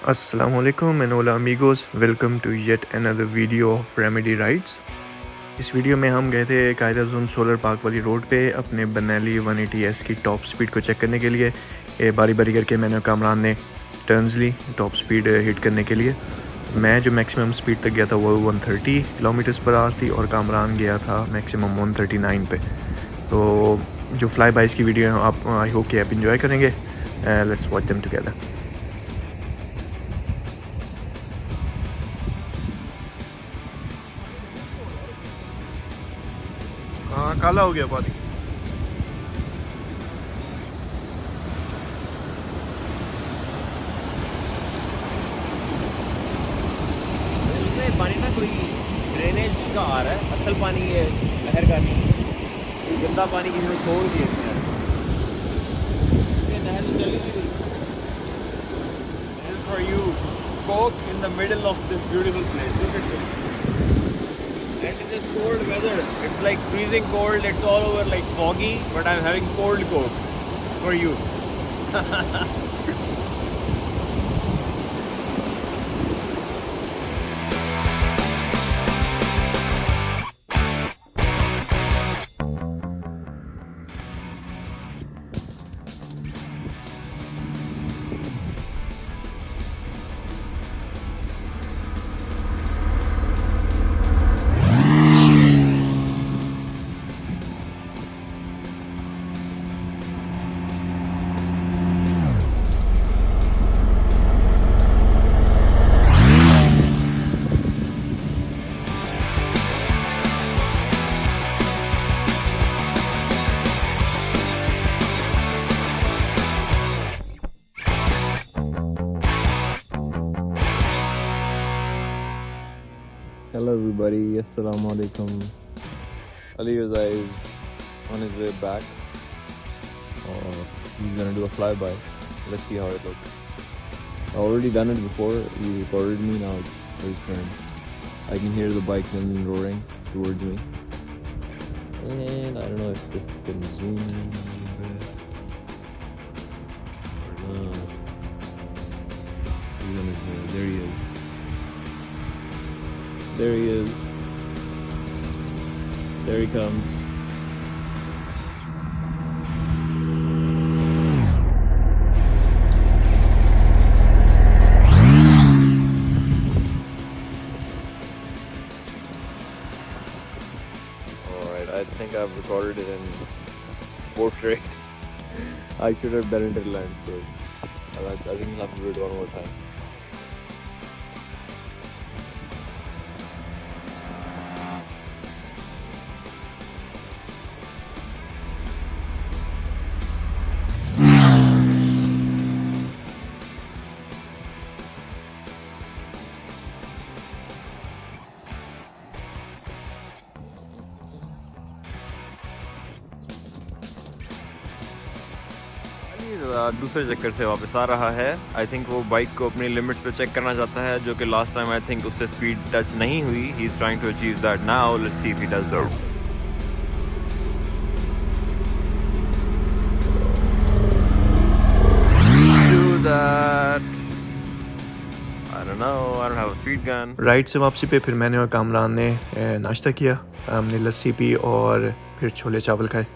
Assalamualaikum and hola amigos, welcome to yet another video of Remedy Rides। इस video में हम गए थे क्वाइड-ए-अज़म सोलर पार्क वाली रोड पे अपने बेनेली 180S की टॉप स्पीड को चेक करने के लिए। बारी बारी करके मैंने कामरान ने टर्न्स ली टॉप स्पीड हिट करने के लिए। मैं जो मैक्सिमम स्पीड तक गया था वो 130 किलोमीटर्स पर आवर थी और कामरान गया था मैक्सिमम 139 पे। तो जो फ्लाई बाइज की वीडियो है आप आई होप कि आप इंजॉय करेंगे। Let's watch them together. हाँ, काला हो गया पानी। इसमें पानी ना कोई ड्रेनेज का आ रहा है, असल पानी ये नहर का नहीं, कोई गंदा पानी किसी ने छोड़ दिया इसमें। ये नहर तो चली नहीं रही। This is for you, coke in the middle of this beautiful place. Look at this. And in this cold weather, it's like freezing cold. It's all over like foggy, but I'm having cold coke for you. Hello everybody, assalamu alaikum. Ali is on his way back. He's gonna do a flyby. Let's see how it looks. I've already done it before. He recorded me, now it's his turn. I can hear the bike engine roaring towards me. And I don't know if this can zoom in or not. He's on his way. There he is. There he is. There he comes. Alright, I think I've recorded it in portrait. I should have done it in landscape. I think I'll have to do it one more time. दूसरे चक्कर से वापस आ रहा है। I think वो bike को अपनी limits पे चेक करना चाहता है, जो कि लास्ट टाइम आई थिंक उससे स्पीड टच नहीं हुई। He is trying to achieve that now. Let's see if he does that. I don't know, I don't have a speed gun. Ride से वापसी पे फिर मैंने और कामरान ने नाश्ता किया। हमने लस्सी पी और फिर छोले चावल खाए।